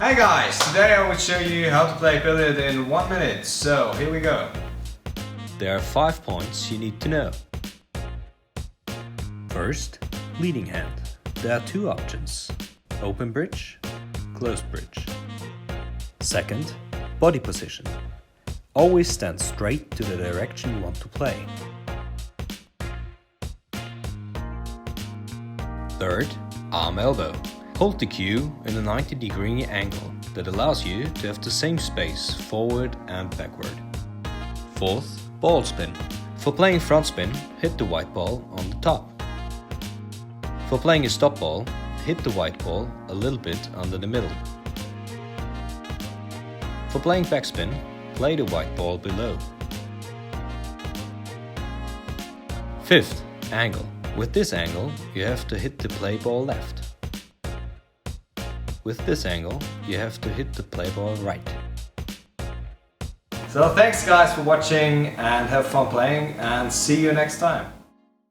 Hey guys, today I will show you how to play billiard in 1 minute, so here we go. There are 5 points you need to know. First, leading hand. There are 2 options: open bridge, closed bridge. Second, body position. Always stand straight to the direction you want to play. Third, arm elbow. Hold the cue in a 90-degree angle that allows you to have the same space forward and backward. Fourth, ball spin. For playing front spin, hit the white ball on the top. For playing a stop ball, hit the white ball a little bit under the middle. For playing backspin, play the white ball below. Fifth, angle. With this angle, you have to hit the play ball left. With this angle, you have to hit the play ball right. So thanks guys for watching and have fun playing, and see you next time.